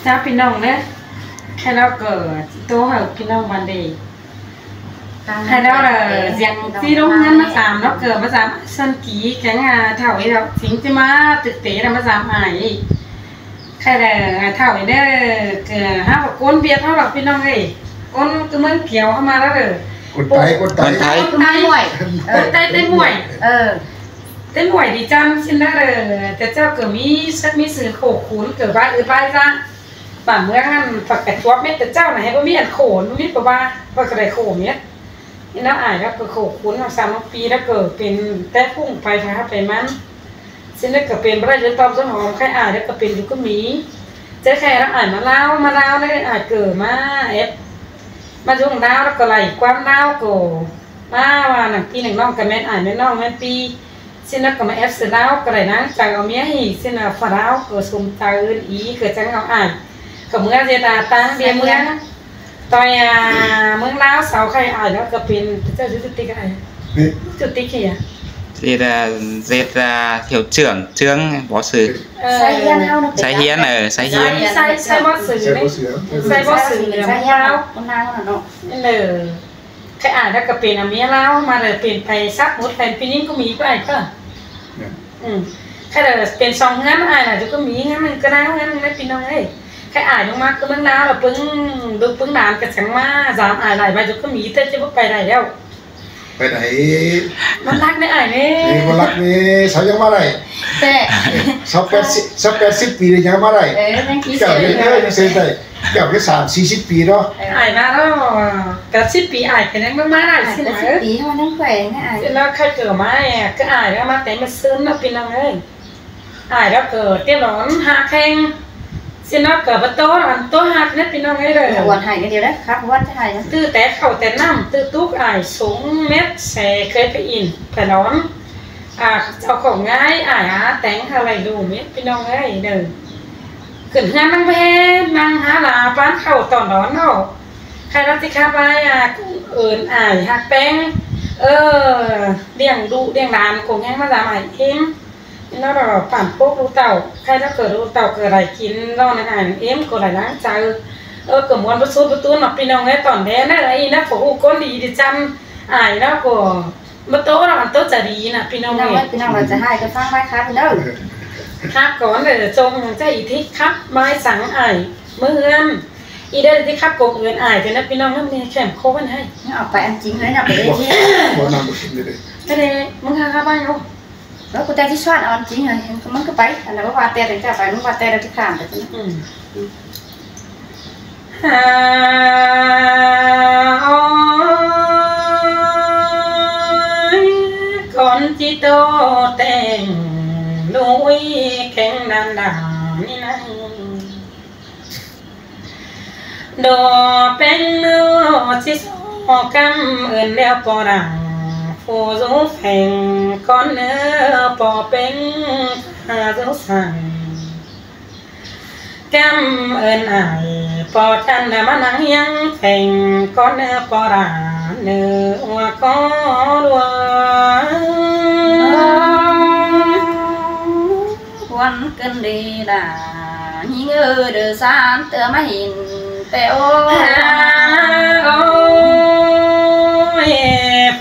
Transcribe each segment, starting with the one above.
จ้าพี่น้องเด้อแค่เราเกิดโตเฮาพี่น้องวันดีให้เราเสียงที่โรงงานมา3เนาะเกิดมา3ซันกีแข็งเท่าอีดอกสิงสิมาตึกเตะมา3อ้ายแค่เท่าอีเด้อเกิดหาว่าก้นเบียดเฮาดอกพี่น้องเอ้ยก้นคือมันเกี่ยวเข้ามาแล้วเด้อกดไตคือมันมวยไตมวยเต้นหวยดีจังสินะแต่เจ้าเกิดมีสื่อโขขุนเกิดว่าบ้านจ้าบ้านเมืองนั้นฝักแต่ตัวเม็ดแต่เจ้าไหนก็มีอันโขนมีปะว่าว่าก็ได้โขนเนี้ยนี่น้าอายแล้วก็โขขุนมา3 ปีแล้วเกิดเป็นแต่พุ่งไปพาไปมันสินะก็เป็นบ่ได้จะตอบสนองใครอายแล้วก็เป็นอยู่ก็มีเจ๊แค่น้าอายมาเล่าได้อายเกิดมามาจุงดาวแล้วก็ไหลความดาวก็มาว่าหนังปี1น้องกับแม่อายแม่น้องแม่ปีสินะก็มาเอฟซะแล้วก็ได้นะจังเอาเมียให้สินะฝรั่งก็สมตาอื่นอีก็จังเอาอ่านก็เมื่อเจตาตั้งเบียเมืองตอยเมืองลาวเสาใครอ่านแล้วก็เป็นเจ้าจุดติ๊กอะไรจุดติ๊กเหี้ยThiểu trưởng bó sử Sai hiên hao nó Sai hiên Sai bó sử Sai bó sử Sai hiên con nào nó cáiอ่านแล้วก็เป็นอเมียลาวมาเลยเป็นไปซักหมดแฟนปีนี้ก็มีไปก็แค่เป็น2งั้นอ่านน่ะก็มีงั้นมันก็ได้งั้นไม่พี่น้องเอ้ยแค่อ่านลงมาก็เมืองลาวแล้วปึ้งดูปึ้งนานก็จังมา3อ่านหลายใบก็มีแต่จะบ่ไปได้แล้วไปไหนมันรักได้อ่านนี่มันรักนี่เสายังมาได้แต่80ปียังมาได้นั่นคิดเจ้ายังเซ็นได้เจ้าก็30-40 ปีเนาะอ่านมาแล้วก็10 ปีอ่านกันยังมาได้สินะ10 ปีมันต้องแขวงนะอ่านแล้วใครเกิดมาก็อ่านแล้วมาแต่มาซึ้งเนาะพี่น้องเอ้ยอ่านแล้วเกิดเตี้ยหลอนหาแข่งสิเนาะเกิดบ่โตอันโตหักนะพี่น้องเอ้ยเด้อวันให้กันเดียวได้ครับวันจะให้ตื้อแต่เข้าแต่น้ำตื้อตุกอ่ายสูงเม็ดแสเคยไปอินถนนเจ้าของง่ายอ่ายแต่งอะไรดูเม็ดพี่น้องเอ้ยเด้อขึ้นงานนางแพนางหาลาป้านเข้าตอนนอนเนาะใครรับสิครับไปเอิ้นอ่ายฮักแป้งเลี้ยงดุเลี้ยงหลานคงแฮงมาสามัยเองนี่เนาะปั่นพวกลูกเต่าใครถ้าเกิดลูกเต่าเกิดอะไรกินรอนั่นอ่านเอ็มก็หลายล้างใจก็มวนบ่ซุดบ่ตูนเนาะพี่น้องเอ้ยตอนแดนนั่นไอ้นะผู้คนดีดิจังอ่ายแล้วก็บ่โตแล้วมันโตจะดีนะพี่น้องเอ้ยพี่น้องว่าจะให้ก็ฟังไว้ครับพี่น้องครับก่อนจงใจอีทิครับไม้สังอ่ายเมื่อนอีได้ที่ครับกงเงินอ่ายแต่นะพี่น้องนั่นนี่แข่มโคกันให้เอาไปอันจริงเลยนะไปได้ที่บ่นำบ่กินเลยก็ได้มึงหาครับบ้านเนาะแล้วกูแต่ที่สวนเอาจริงเลยมันก็ไปอันนั้นว่าแต่จะไปมึงว่าแต่ที่ข้ามไปก่อนจิโตแต่งลุยแข่งดันดานี่นะดอเป็นเนื้อสิสอกำเอิ้นแล้วปอดังฟูจูแฝงก้อนเนื้อปอเป็นหาจูสั่งกำเอิ้นอายปอทันมานั่งยังแฝงก้อนเนื้อปอดาเนื้อว่าก้อดัววันกันดีด่ายิ่งเดือดสานเตือมาหินแต่โอ้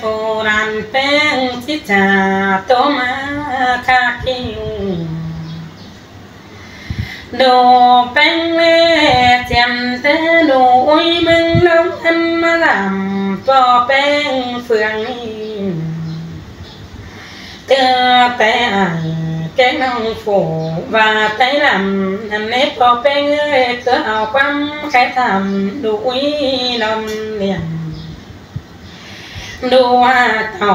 ฟูรันเป็นชิจาโตมาคาคิวดูเป็นเล่เจียมแต่ดูอุ้ยมึงลงอันมาลำปอเป็นเฟืองนี่เตือแต่แกน้องฝูว่าแต่ลำนั่นเน็ตปอเป็นก็เอาความแค่ทำดูอุ้ยลำเลียงดูว่าเต่า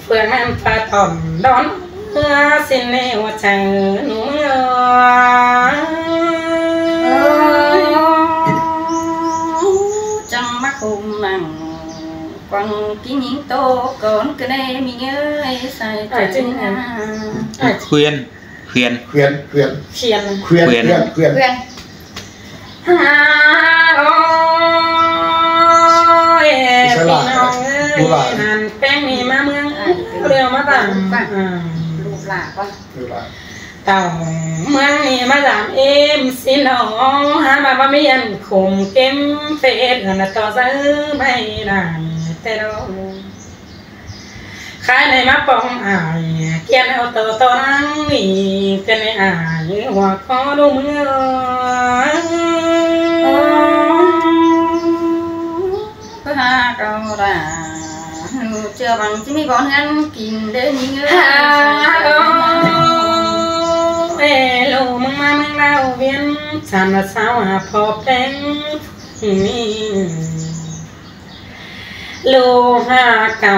เฟืองนั้นปลาต่อมดอนเมื่อสิ้นเนวใจหนูจังมาคุมนั่งกวางกินหญิงโตก่อนก็ได้มีเงยใส่ใจเขียนนั่นแป้งมีมาเมืองเรียวมาต่างลูกหลาป่ะต เต่าเมืองนี้มาถามเอ็มสิน้องหามาบ่มีอันคมเก็มเฟซน่ะต่อซื้อไม่ได้แต่ดอกขายในมาปองอายเขียนเอาต่อนั่งนี่กันในอายหัวคอดูมือก็หาเกาด่าเชื่อบังจะมีบ่อนงั้นกินเด้มีเงินลูมึงมาเมืองเราเวียนสามละสาวหาพอแป้งนี่ลูหาเก่า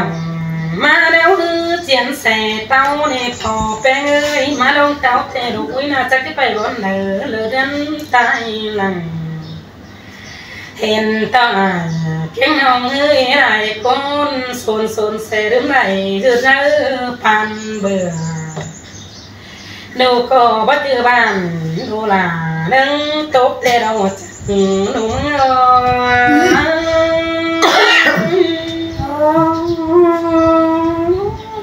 มาแล้วเจียนแส่เต้าเนี่ยพอแป้งเอ้ยมาลงเต้าแต่ดูอุ้ยน่าจะไปบ่อนเหลือเดินตายหลังเห็นตาเพียงน้องเอ้ยหลายคนโซนเสรึมไหลคือเจอปันเบื่อดูก็บ่เจอบ้านดูหลานึงตบแต่เราจักหนุ่ม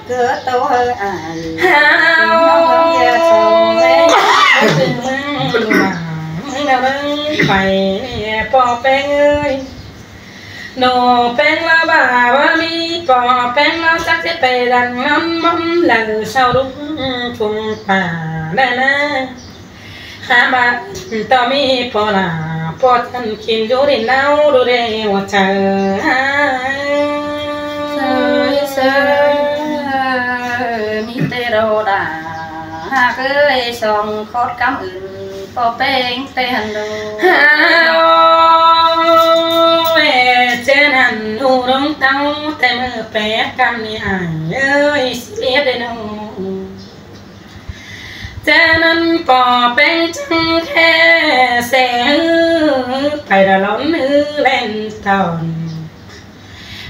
เกิดโตเฮออายหาวอย่าชมเลยถึงมึงดูหลามึงน่ะมึงไปเนี่ยปอแป้งเอ้ยโนแป้งละบ่าว่ามีปอแป้งละจักสิไปดังน้ำมันหลังเศร้าลุกทุ่งป่าได้นะหาบ้านต่อมีพอละพอฉันกินอยู่ในเน่าดูได้ว่าเธอเซยมีแต่โรดาหากเอ้ยส่องคอดกำอื่นพอแป้งแต่หันดูเจนันหูร้องเต้าแต่เมื่อแปะกำนี่อ่านเอ้ยเสียได้น้องเจนันปอเป็นจังแค่แสงไปละล้นเล่นตอน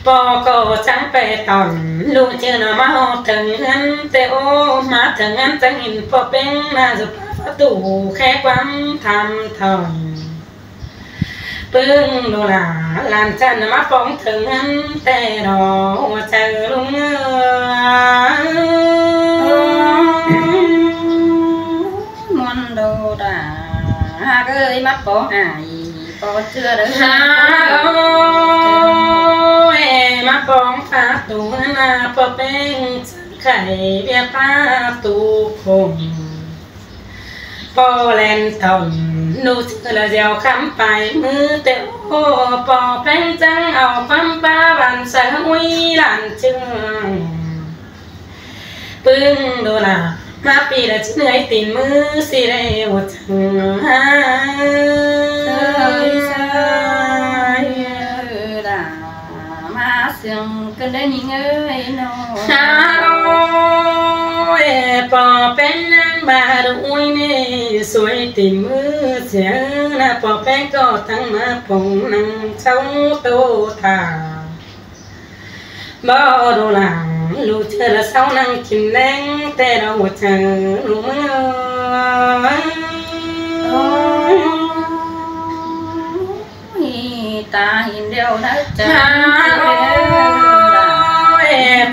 ปอก็จังไปตอนลูกเจอหน้ามาถึงงั้นแต่โอมาถึงงั้นจังเห็นปอเป็นน่าจะประตูแค่ความทำทอนปึ้งดูหลาลานจันมาป้องถึงงั้นแต่รอว่าเจอลุงมันดูดาหากเอ้ยมาป้องอายปอเชื่อเด้อมาป้องฟ้าตัวหน้าปอเป็นไข่เบียฟ้าตูคมปอแลนตอนนูเชื่อละเดียวคำไปมือเตะโอปอแป้งจังเอาความป้าบันเสวิหลานเชื่องปึ้งดูละมาปีละเหนื่อยตีนมือสิเรวจังหามาเสียงกันได้ยิงเอ้ยน้องปอเป็นนางบาดอุ้ยนี่สวยตีนมือเสียนะปอแป้งก็ทั้งมาปงนั่งเช้าโตทาบ่ดูหลังลูกเธอละเศร้านั่งกินแดงแต่เราเธอรู้มั้ยตาเห็นเดียวนะจ๊ะ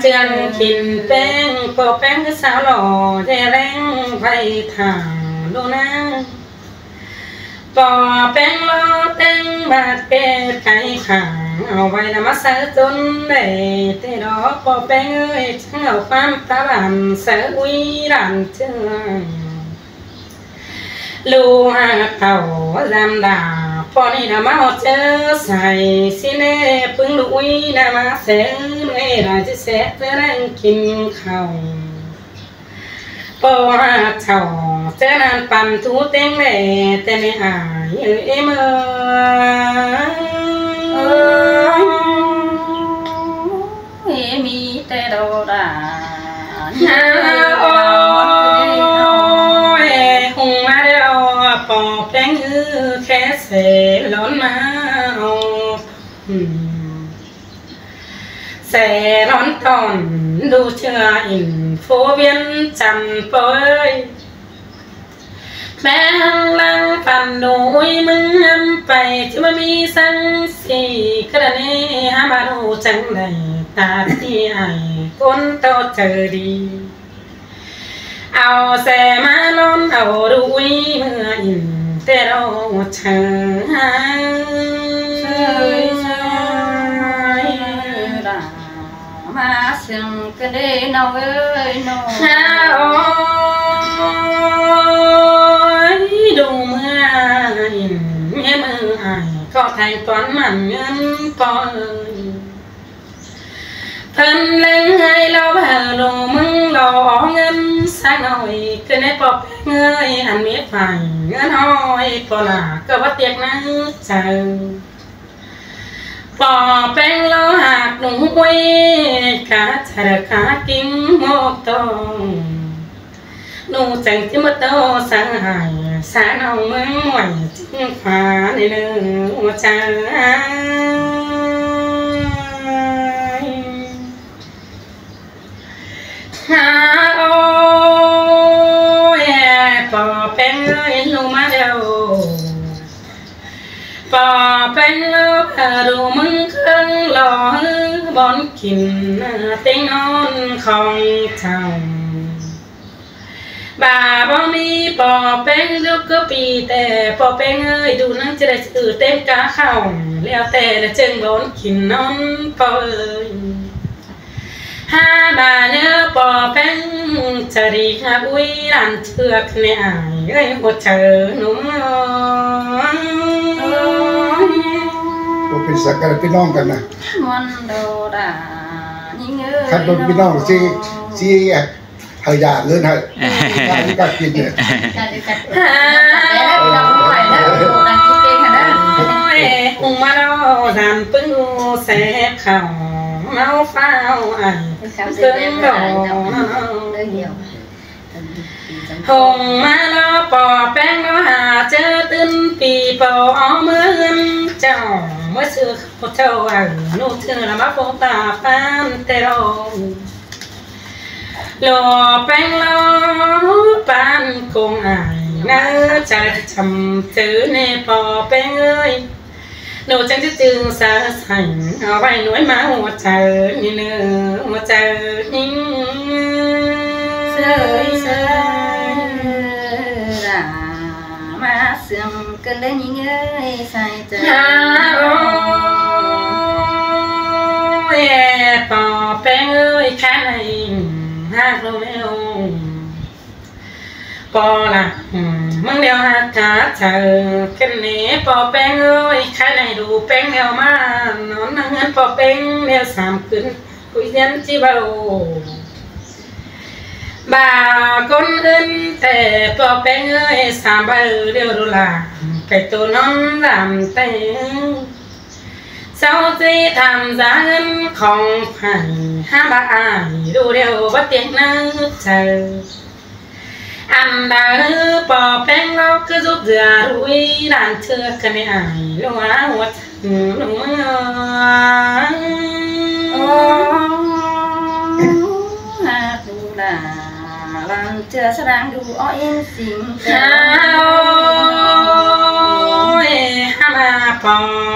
เจือนกินแป้งปอแป้งคือสาวหล่อแย่แรงไปทางดูนะปอแป้งล้อแป้งบาดเป็ดไก่ขังเอาไว้ละมาใส่จนได้แต่ดอกปอแป้งเอ้ยช่างเอาความตาบันเสืออุ้ยรันเจืองลูหาเต่าจำดาพอนี่นะมาเจอใส่สิเน่พึ่งลูกอุ้ยนะมาเสือเมื่อไรจะเสะจะนั่งกินข้าวปอหาเต่าเจ้านันปั่นทูเต็งเลยแต่ไม่หายเอ็มมีแต่โดดาโอ้ยหงมาเดียวปอแป้งแค่เสล้นมาเสร้อนตอนดูเชื่ออินโฟเวียนจันปอยแม่ลังฟันดูมึงไปที่มันมีสังสีกระเนหามาดูจังใดตาที่ไอ้คนโตเจอดี เอาแสมาล้นเอารุยเมื่ออินแต่เราเชยมาเสียงกันได้น้องเอ้ยน้องโอ้ยดูเมื่ออินแม่มืออายก็แทงตอนมันเงินปอยเพิ่นเล่งให้เราเห่อดูมึงรอเงินสักหน่อยคือในปอบเงยอันมีฝ่ายเงินห้อยปอล่ะก็ว่าเตียกนั้นเจอปอแป้งเราหักหนูไว้ขาชะขากิ้งโมตงหนูจังที่มาโตสาหายสาเอาเมืองหวยจิ้งฟ้าในเนื้อใจโอ้ยปอแป้งเลยลูมาเดียวปอแป้งลูกดูมึงเครื่องหล่อบอนกินเต็งนอนของเจ้าบ่าบ่มีปอแป้งลูกก็ปีแต่ปอแป้งเอ้ยดูนั่งจะได้ตื่นเต้นกะเข้าแล้วแต่ละจึงบอนกินนอนปอเอ้ยบาเนื้อปอแป้งจะรีหาอุ้ยรันเชือกเนี่ยเอ้ยหัวเจอหนุ่มก็เป็นสักการพี่น้องกันนะมันโดดายิ่งเอ้ยคันเป็นพี่น้องสิให้ยาเงินให้ก็กินเนี่ยแล้วเราไหวแล้วดังที่เก่งค่ะเด้ออุ้งมาเราทำปึ้งแซ่บข้าวเมาฟ้าวอันเกินดอกหงมาเราปอแป้งเราหาเจอตื่นปีปอเมื่อเจ้าเมื่อซื้อเขาเจ้านูเธอละมาฟงตาฟ้านแต่เราหล่อแป้งเราปานคงอายน่าจะจำถือในปอแป้งเอ้ยหนูจังจะจึงสาสั่งเอาไว้หน่วยมาหัวใจนี่เนื้อหัวใจนิ่งเสยเสยมาเสียงกันได้ยิ่งเอ้ยใส่ใจโอ้ยปอแป้งเอ้ยแค่ไหนหากเราไม่ลงปอละมึงเดียวหาขาเธอกันนี้ปอแป้งเอ้ยใครไหนดูแป้งเดียวมานอนนั่งเงินปอแป้งเดียวสามขึ้นคุยยันจีบาโบ่าคนอื่นแต่ปอแป้งเอ้ยสามใบเดียวดูละไก่ตัวนอนรำเต้เจ้าจีทำจากเงินของผ่านห้าบาทดูเดียวว่าเตียงนั่งเจออันดาปอแป้งเราก็จุดเดือดรุ่ยด่านเชือกกันไม่อายลูกหัวถึงลูกโอ้ฮาดูด่าลังเจอสร้างดูอ้ออินสิงโอ้ยฮามาปอ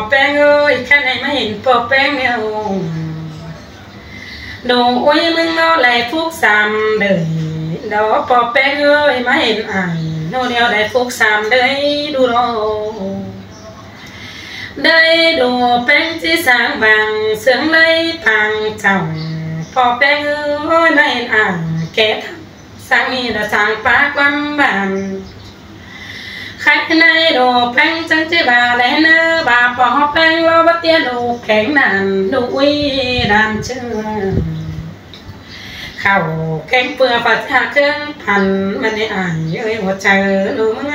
แป้งเอ้ยแค่ไหนไม่เห็นปอแป้งเนี่ยดูอุ้ยมึงเอาไหลฟุกซ้ำเลยดอกปอแป้งเอ้ยมาเห็นอายโนเดียวได้ฟุกซ้ำได้ดูโรได้ดูแป้งที่สร้างบางเสียงเลยทางเจ้าปอแป้งเอ้ยมาเห็นอายแก่สร้างนี่ละสร้างปากวันบานใครในดูแป้งจังจีบาและเนื้อบาปอแป้งเราบัดเตี้ยดูแข็งนานดูอุ้ยดานเชื่อเข้าแข็งเปลือกปัดหาเครื่องพันมันได้อ่านเอ้ยหัวใจหนูมึง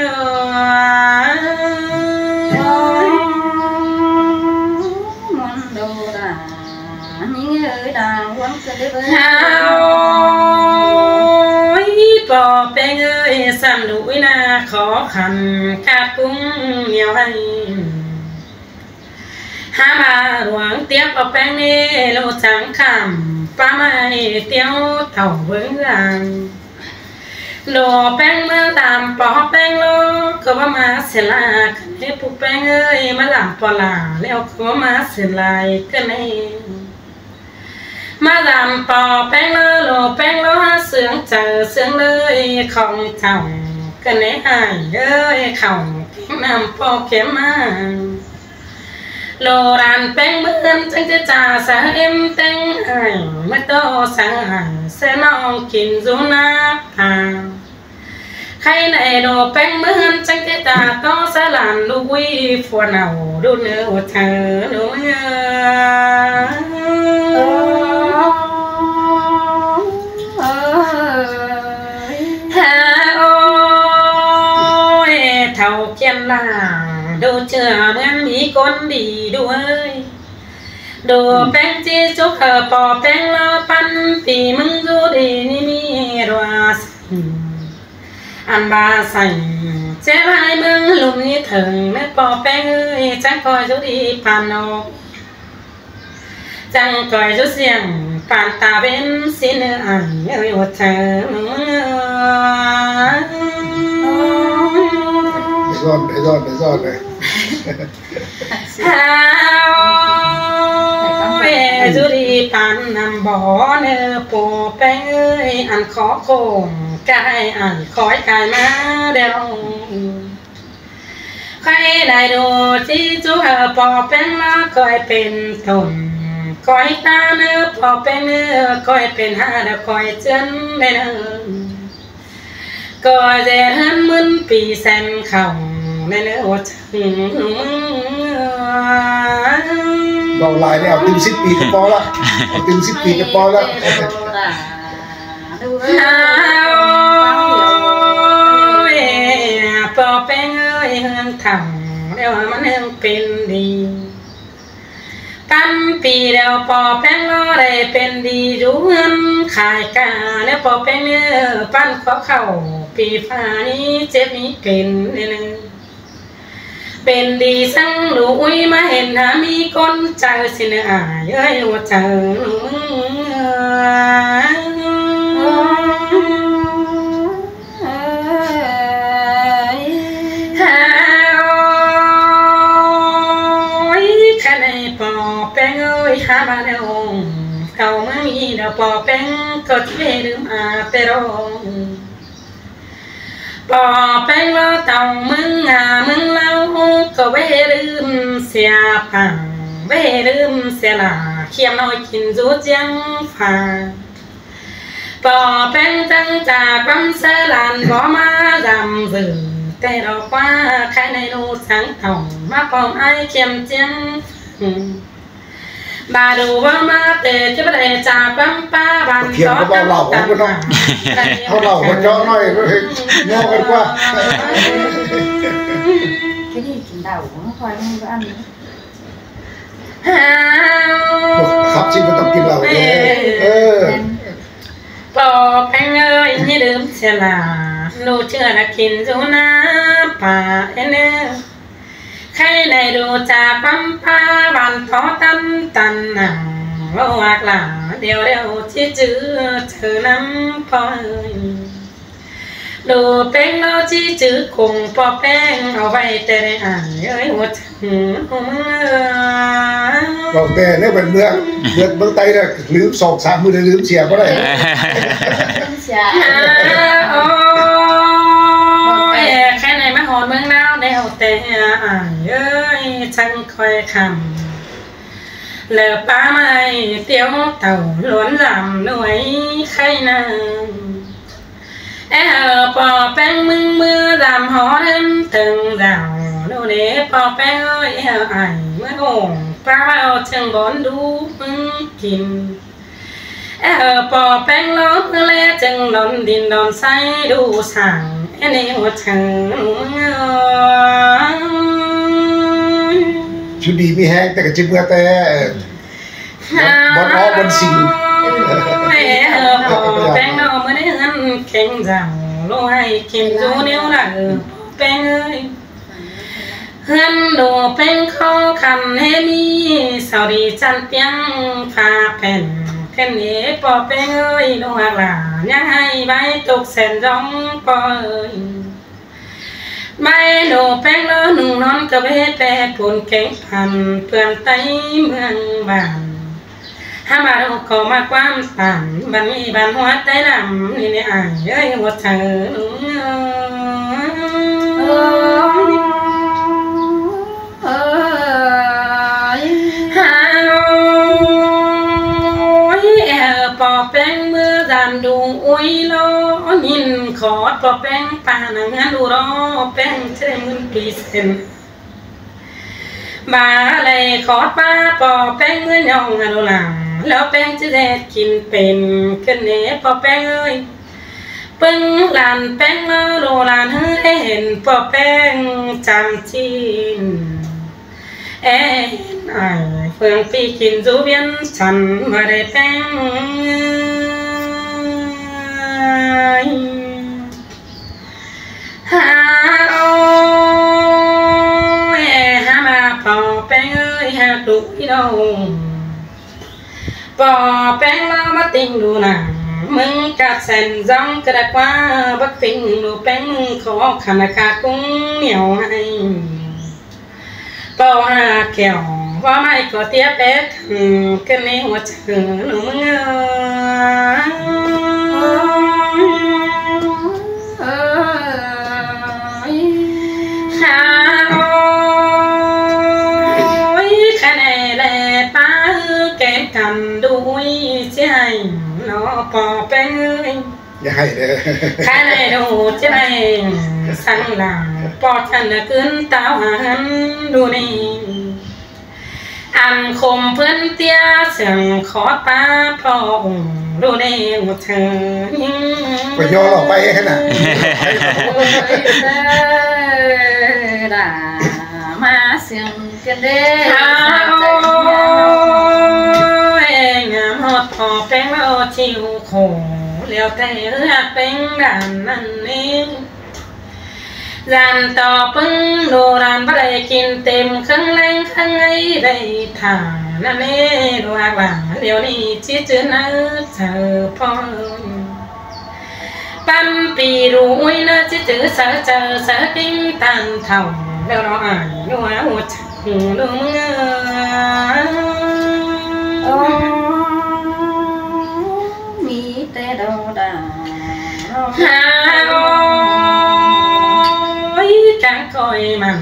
มันโดดานี่เอ้ยดาววันจะได้เบิ่งปอแป้งเอ้ยซ้ำดุยนาขอขันขาดกุ้งเหนียวให้หามาหลวงเตี้ยปอแป้งนี่โลจังคำป้าไม่เตี้ยวเท่าเบื้องหลังโลแป้งมาตามปอแป้งโลก็ว่ามาเสียลากันให้ผู้แป้งเอ้ยมาหลังปอลาแล้วก็มาเสียลายกันเองม มาดำปอแป้งเลอโลแป้งเลอเสียงเจอเสียงเลยของเจ้ากันได้หายเอ้ยเขานำปอเข็มมาโลรันแป้งเมื่อนจังจะจ่าสาเอ็มแตงไห้ไม่โตสาหายเสน้องกินจูนาพาใครในโลแป้งเมื่อนจังจะจ่าก็สลานลูวิฟัวเนาดูเนื้อเธอดูเนื้อเท่าเกียนล่างดูเชื่อเหมือนมีคนดีด้วยดูแป้งจีจุกปอแป้งละปันปีมึงดูดีนี่มีรัวสิอันบาใส่เจ้าให้มึงลุมนี้ถึงไม่ปอแป้งเอ้ยจังคอยดูดีปานนกจังคอยดูเสียงปานตาเป็นสิเนื้ออันเอ้ยว่าเธอไปซ่อนเลยจุดีปันนำบ่อเนื้อปูแป้งเอ้ยอันขอโคงกายอันคอยกายมาเดี๋ยวใครได้ดูที่จุปอแป้งละคอยเป็นต้นคอยตาเนื้อปอแป้งเนื้อคอยเป็นหาเดี๋ยวคอยเจือนได้เนื้อก็จะหันมึนปีแสนเข่าในเนื้อวัดเราลายเนี่ยเอาติม10 ปีจะพอละเอาติม10 ปีจะพอละปอแป้งเอ้ยเฮืองถังเดี๋ยวมันเฮืองเป็นดีตั้มปีเดียวปอแป้งล้อได้เป็นดีรู้เงินขายกาแล้วปอแป้งเนื้อปั้นข้อเข่าปีฟ้านี้เจ็บนี้เป็นเนี่ยเป็นดีสั่งลูอุ้ยมาเห็นหามีคนเจอสิเนื้อเย้ยว่าเจอหามาเดงเขาไม่มีดอกปอแป้งก็จะไม่ลืมอาเปรองปอแป้งแล้วเต่ามึงมึงแล้วก็ไม่ลืมเสียผังไม่ลืมเสียหล่าเขียมน้อยกินจูดยังฝ่าปอแป้งจังจากความเสลานบ่มาดำสื่อแต่ดอกว่าใครในนูสังเต่ามาปองไอเขียมเจียงบาดูว่ามาเตะจะไปจากปั๊มป้าบันเขียนก็เบาๆก็ต้องเขาเล่าคนจ้อหน่อยงอกันกว่าแค่นี้กินเดาคอยมึงก็อันนี้ครับจริงก็ต้องกินเหล้าปอแป้งเอ้ยนี่ดื่มเสียละลูเชื่อนะกินจูน้ำป่าเนใครได้ดูจากปั๊มป้าบันทอตันหนังโลอักหลาเดี๋ยวที่จื้อเธอน้ำพอดูแป้งเราที่จื้อคงปอแป้งเอาไว้แต่ได้อ่านเอ้ยหัวถึงเราแต่เนี่ยเป็นเมืองไต้เนี่ยลืม2-3 มือลืมเสียก็ได้แค่ไหนมาหอนเมืองดาวเดียวแต่อ่านเอ้ยฉันคอยคำเหลือป้าไม่เตี้ยวเต่าล้วนลำหน่วยใครนั่งปอแป้งมึงมือดำหอเดินถึงดาวดูเด้ปอแป้งเอ้ยไอ้เมื่อโง่ป้าเอาเชิงบอนดูมึงกินปอแป้งล้อเมื่อแลจึงดอนดินดอนไส้ดูสั่งในหัวเชิงชุดดีมีแห้งแต่กับจิ้มเมื่อแต่บอนบอนสิงปอแป้งล้อเมื่อได้เงินเข่งจังลงให้กินจูนิ้วหน่ะแป้งเอ้ยเฮือนดูแป้งข้อคำให้มีสาวดีจันเปียงพาแผ่นแค่นี้ปอแป้งเอ้ยดูหักหลายังให้ใบตกแสนร้องปอเอ้ยใบดูแป้งล้อหนุ่งนอนกระเบะแปรผลแข็งพันเพื่อนไตเมืองบ้าน ถ้ามาดูขอมาความต่างบันมีบันหัวใจดำนี่อ่างเอ้ยหัวเธอปอแป้งเมื่อดำดูอุ้ยล้อยินขอปอแป้งป่าหนังงานดูรอแป้งเชื่อมือปีเซนบาเลยขอป้าปอแป้งเมื่อยองงานดูหลังแล้วแป้งจะได้กินเป็นขึ้นเน่ปอแป้งเอ้ยปึ้งหลานแป้งล้อโลหลานให้เห็นปอแป้งจำจีนเฟืองปีกินจูเบียนฉันมาได้แป้งหามาปอแป้งเอ้ยหาดุอีดงปอแป้งเรามาติงดูหนังมึงกัดเส้นจ้องกระดกว่าบักติงดูแป้งขอขนาดกุ้งเหนียวให้ปอหาแก้วว่าไม่ก็เตี้ยเป็ดกันในหัวใจหนูมึงคะแนนแลป้าแกกันด้วยใจเนาะปอแป้งอย่าให้เด้อคะแนนดูใจสั่งหลังปอฉันขึ้นเต้าหันดูนี่อันคมเพื่อนเตี้ยเสียงขอป้าพอดูในหัวเธอไปย่อหลอกไปขนาดด่ามาเสียงกันเด้งามหดพอแป้งแล้วชิวโขเลี้ยวแต่เลือกเป็นด่านนั่นนี่รันต่อปึ้งดูรันไปกินเต็มข้างแรงข้างไงได้ทางนั่นเองดูหลังเดี๋ยวนี้ชี้จืดนะเธอพอปั้นปีรู้ไว้นะชี้จืดเสือเจอเสือกิ้งตันเท่าแล้วเราอ่านดูหัวใจดูมึงมีแต่ดาวดาวจังคอยมัน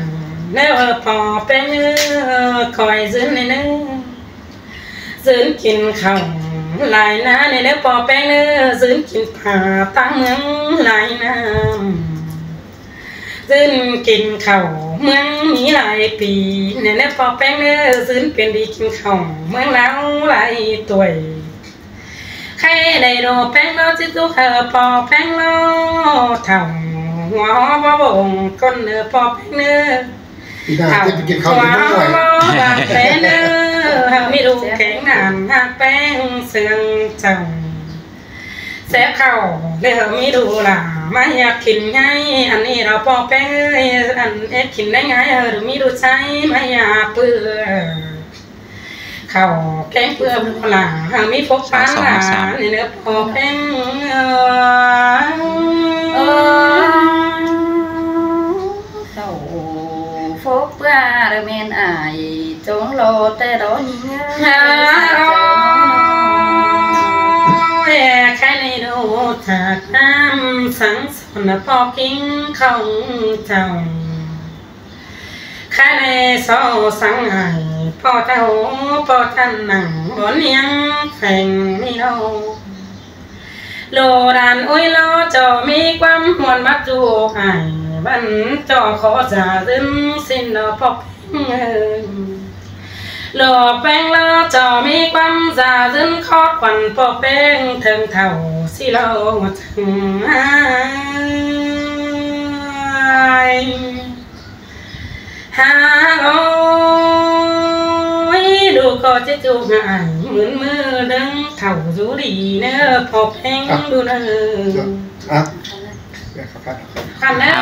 แล้วพอเป็นคอยซื้อในนึงซื้อกินข้าวหลายน้าในแล้วพอเป็นซื้อกินผ้าตั้งเมืองหลายน้ำซื้อกินข้าวเมืองมีหลายปีในแล้วพอเป็นซื้อเป็นดีกินข้าวเมืองแล้วหลายตัวใครได้โดแป้งเราจิตตุกพอแป้งเราเท่าหัวบ่บ่งคนเนื้อพอแป้งเนื้อหัวบ่บางแป้งเนื้อไม่รู้แข็งนานหักแป้งเสื่องจังแซ่บเข้าเลยไม่ดูล่ะไม่อยากกินไงอันนี้เราพอแป้งอันกินได้ไงหรือไม่ดูใช้ไม่อยากเปื่อข้าวแกงเปลือกหลังมีพกปลาหลาในเนื้อพอแป้งข้าวพกปลาเมนอายจงโลแต่ร้อนเงี้ยใครในดูจากน้ำสังสรรค์พอกินข้าวเจ้าใครในโซ่สังไอพ่อเจ้าพ่อท่านนั่งบนยังแข่งนี่เราโลดานอุ้ยล้อจอมีความมวลมัดจูไอ้บันจอขอจะดึงสิ้นพอโลแป้งล้อจอมีความจะดึงคอดควันพอแป้งถึงเท่าสิเราถึงหาดูก็จะจูงหายเหมือนมือดึงเท่าจูดีเนื้อพอแป้งดูเนื้อคันเนื้อ